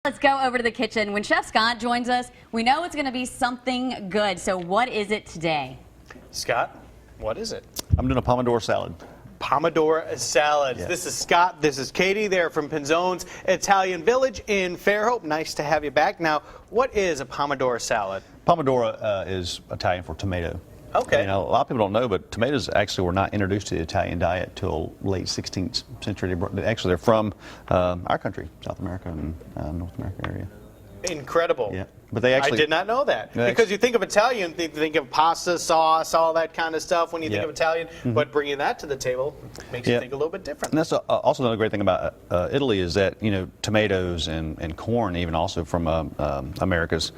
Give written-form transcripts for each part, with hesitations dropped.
Let's go over to the kitchen. When Chef Scott joins us, we know it's going to be something good. So what is it today? Scott, what is it? I'm doing a Pomodoro salad. Pomodoro Salad. Yes. This is Scott. This is Katie. They're from Pinzone's Italian Village in Fairhope. Nice to have you back. Now, what is a Pomodoro Salad? Pomodoro is Italian for tomato. Okay. And a lot of people don't know, but tomatoes actually were not introduced to the Italian diet till late 16th century. Actually, they're from our country, South America and North America area. Incredible. Yeah. But they actually, I did not know that. Yeah, Because you think of Italian, you think of pasta, sauce, all that kind of stuff when you think Yeah. of Italian. But bringing that to the table makes you think a little bit different. And that's also another great thing about Italy is that, you know, tomatoes and corn, even also from Americas,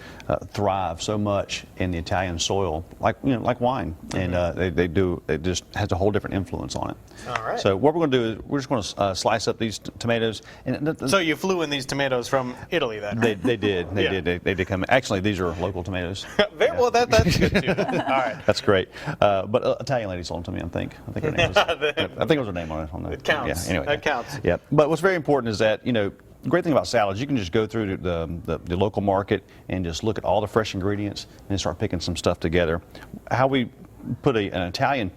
thrive so much in the Italian soil, like wine, and it just has a whole different influence on it. All right. So what we're going to do is we're just going to slice up these tomatoes. And So you flew in these tomatoes from Italy then, right? they did. They did come. Actually, these are local tomatoes. Very well, that's good too. All right. That's great. But Italian lady sold them to me. I think her name was. I think it was her name on it. It counts. Yeah. Anyway, that counts. Yeah. But what's very important is that, you know, the great thing about salads, you can just go through the local market and just look at all the fresh ingredients and start picking some stuff together. How we put an Italian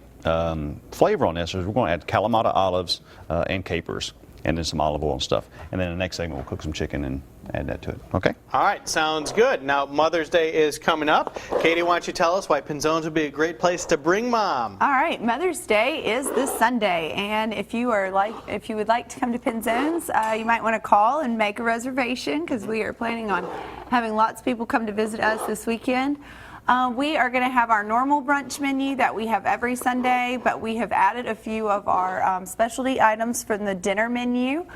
flavor on this is we're going to add Kalamata olives and capers, and then some olive oil and stuff. And then the next segment, we'll cook some chicken and add that to it. Okay? All right, sounds good. Now, Mother's Day is coming up. Katie, why don't you tell us why Pinzone's would be a great place to bring Mom? All right, Mother's Day is this Sunday, and if you would like to come to Pinzone's, you might want to call and make a reservation because we are planning on having lots of people come to visit us this weekend. We are going to have our normal brunch menu that we have every Sunday, but we have added a few of our specialty items from the dinner menu.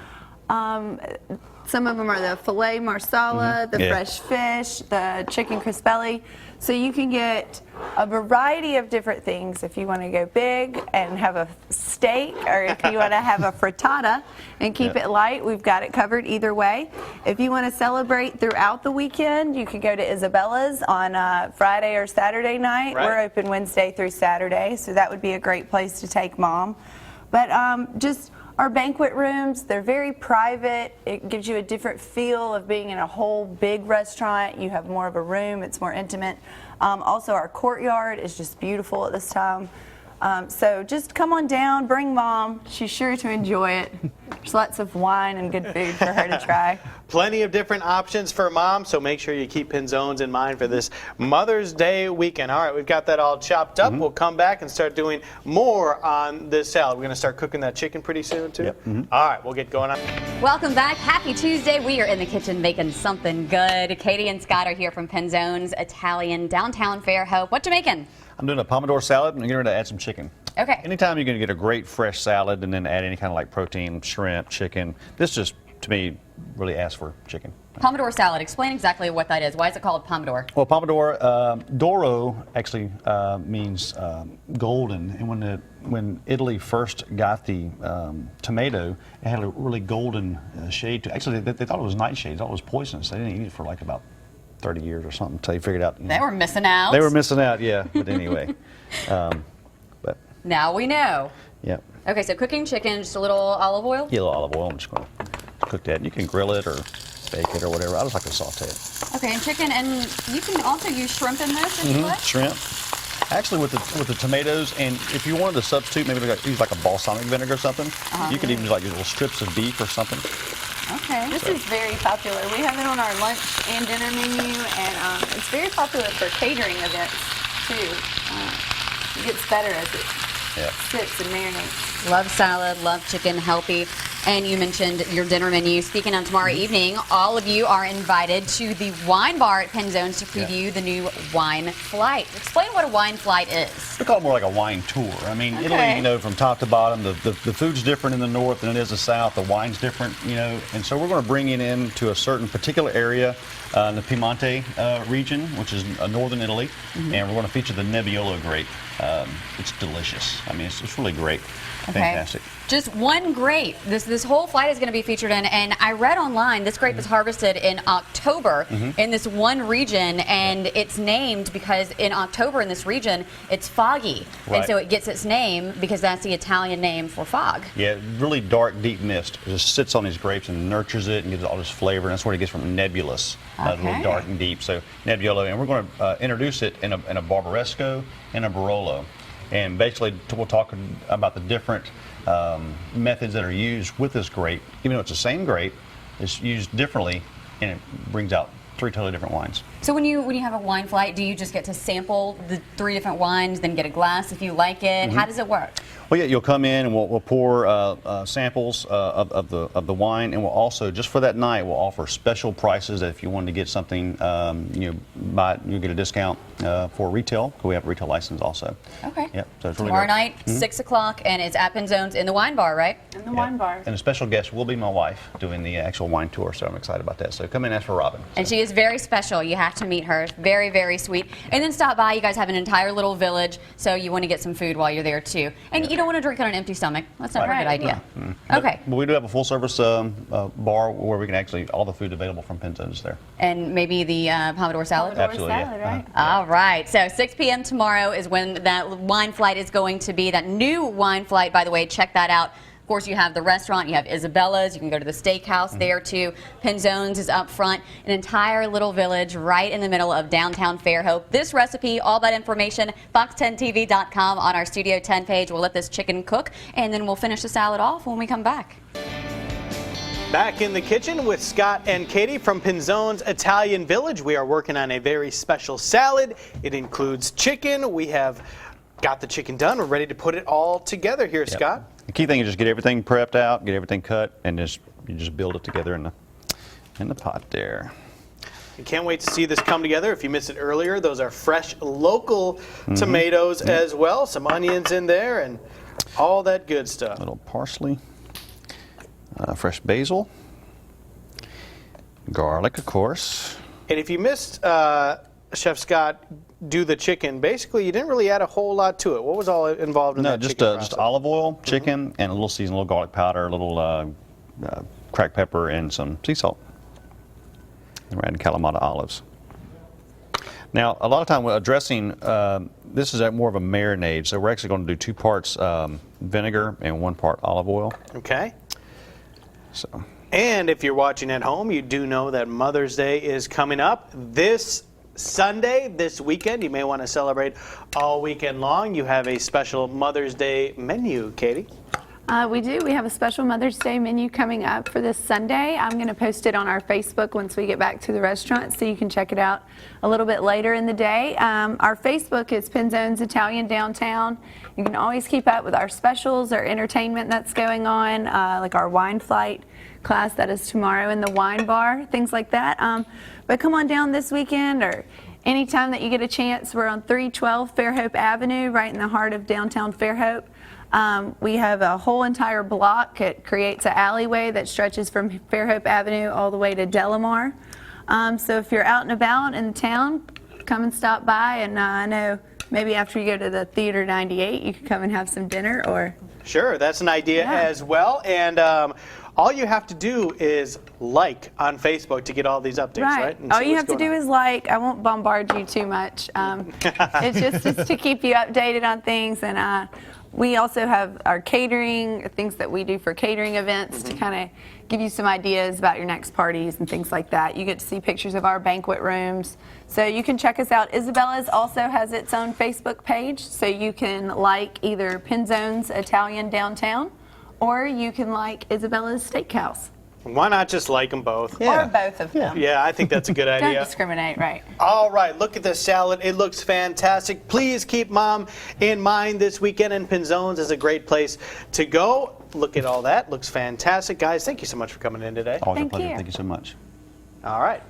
Some of them are the filet marsala, the fresh fish, the chicken crispelli. So you can get a variety of different things if you want to go big and have a steak, or if you want to have a frittata and keep it light, we've got it covered either way. If you want to celebrate throughout the weekend, you can go to Isabella's on Friday or Saturday night. Right. We're open Wednesday through Saturday, so that would be a great place to take Mom. But just our banquet rooms, they're very private. It gives you a different feel of being in a whole big restaurant. You have more of a room, it's more intimate. Also, our courtyard is just beautiful at this time. So just come on down, bring Mom. She's sure to enjoy it. There's lots of wine and good food for her to try. Plenty of different options for Mom, so make sure you keep Pinzone's in mind for this Mother's Day weekend. All right, we've got that all chopped up. We'll come back and start doing more on this salad. We're going to start cooking that chicken pretty soon, too? Yep. All right, we'll get going on. Welcome back. Happy Tuesday. We are in the kitchen making something good. Katie and Scott are here from Pinzone's Italian downtown Fairhope. What you making? I'm doing a Pomodoro salad, and I'm going to add some chicken. Okay. Anytime you're going to get a great fresh salad and then add any kind of like protein, shrimp, chicken, this just, to me, really asks for chicken. Pomodoro salad. Explain exactly what that is. Why is it called Pomodoro? Well, Pomodoro, Doro actually means golden, and when Italy first got the tomato, it had a really golden shade to it. Actually, they thought it was nightshade. They thought it was poisonous. They didn't eat it for like about 30 years or something until they figured out. They were missing out. They were missing out, yeah. But anyway, but Now we know. yeah. Okay, so cooking chicken, just a little olive oil? Yeah, a little olive oil. I'm just going to cook that. You can grill it or bake it or whatever. I just like to saute it. Okay, and chicken, and you can also use shrimp in this if you like? Shrimp. Actually, with the tomatoes, and if you wanted to substitute, maybe use like a balsamic vinegar or something. You could even use like little strips of beef or something. Okay. This is very popular. We have it on our lunch and dinner menu, and it's very popular for catering events, too. It gets better as it sits and marinates. Love salad, love chicken, healthy. And you mentioned your dinner menu. Speaking of tomorrow evening, all of you are invited to the wine bar at Pinzone's to preview the new wine flight. Explain what a wine flight is. We call it more like a wine tour. I mean, Italy, you know, from top to bottom, the food's different in the north than it is the south. The wine's different, you know, and so we're going to bring it into a certain particular area in the Piemonte region, which is northern Italy, and we're going to feature the Nebbiolo grape. It's delicious. I mean, it's really great. Fantastic. Just one grape. This whole flight is going to be featured in, and I read online this grape is harvested in October in this one region, and it's named because in October in this region it's foggy, and so it gets its name because that's the Italian name for fog. Yeah, really dark, deep mist. It just sits on these grapes and nurtures it and gives it all this flavor, and that's where it gets from nebulous, really dark and deep. So Nebbiolo, and we're going to introduce it in a Barbaresco and a Barolo. And basically, we'll talk about the different methods that are used with this grape. Even though it's the same grape, it's used differently, and it brings out 3 totally different wines. So when you have a wine flight, do you just get to sample the 3 different wines, then get a glass if you like it? How does it work? Well, yeah, you'll come in and we'll pour samples of the wine, and we'll also, just for that night, we'll offer special prices that if you wanted to get something, buy it, you'll get a discount for retail. We have a retail license also. Okay. Yep. So it's really Tomorrow great. night, 6 o'clock, and it's at Pinzone's in the wine bar, right? In the wine bar. And a special guest will be my wife doing the actual wine tour, so I'm excited about that. So come in and ask for Robin. And she is very special. You have to meet her. Very, very sweet. And then stop by. You guys have an entire little village, so you want to get some food while you're there too. And you don't want to drink on an empty stomach. That's never a good idea. Okay. But we do have a full-service bar where we can actually, all the food available from Pinzone's there. And maybe the Pomodoro Salad? Absolutely, salad, yeah. right? All right. So 6 p.m. tomorrow is when that wine flight is going to be. That new wine flight, by the way, check that out. Of course, you have the restaurant, you have Isabella's, you can go to the steakhouse there too. Pinzone's is up front, an entire little village right in the middle of downtown Fairhope. This recipe, all that information, fox10tv.com on our Studio 10 page. We'll let this chicken cook, and then we'll finish the salad off when we come back. Back in the kitchen with Scott and Katie from Pinzone's Italian Village. We are working on a very special salad. It includes chicken. We have got the chicken done. We're ready to put it all together here, Scott. The key thing is just get everything prepped out, get everything cut, and you just build it together in the pot there. I can't wait to see this come together. If you missed it earlier, those are fresh local tomatoes as well. Some onions in there and all that good stuff. A little parsley, fresh basil, garlic, of course. And if you missed Chef Scott do the chicken, basically you didn't really add a whole lot to it. What was all involved in that chicken process? Just olive oil, chicken, and a little seasoned, a little garlic powder, a little cracked pepper, and some sea salt. And we're adding Kalamata olives. Now, a lot of time with dressing, this is more of a marinade, so we're actually going to do 2 parts vinegar and 1 part olive oil. Okay. So. And if you're watching at home, you do know that Mother's Day is coming up this Sunday, this weekend. You may want to celebrate all weekend long. You have a special Mother's Day menu, Katie. We do. We have a special Mother's Day menu coming up for this Sunday. I'm going to post it on our Facebook once we get back to the restaurant, so you can check it out a little bit later in the day. Our Facebook is Pinzone's Italian Downtown. You can always keep up with our specials, our entertainment that's going on, like our wine flight class that is tomorrow in the wine bar, things like that. But come on down this weekend or anytime that you get a chance. We're on 312 Fairhope Avenue, right in the heart of downtown Fairhope. We have a whole entire block. It creates an alleyway that stretches from Fairhope Avenue all the way to Delamar. So if you're out and about in the town, come and stop by. And I know maybe after you go to the Theater 98, you can come and have some dinner. Or Sure, that's an idea as well. And all you have to do is like on Facebook to get all these updates, right? And All see you what's have to going do on. is like. I won't bombard you too much. It's just to keep you updated on things. And we also have our catering, things that we do for catering events to kind of give you some ideas about your next parties and things like that. You get to see pictures of our banquet rooms. So you can check us out. Isabella's also has its own Facebook page, so you can like either Pinzone's Italian Downtown, or you can like Isabella's Steakhouse. Why not just like them both? Or both of them. Yeah, I think that's a good Don't idea. discriminate, right? All right, look at this salad. It looks fantastic. Please keep Mom in mind this weekend, and Pinzone's is a great place to go. Look at all that. Looks fantastic. Guys, thank you so much for coming in today. Always a Thank pleasure. you. Thank you so much. All right.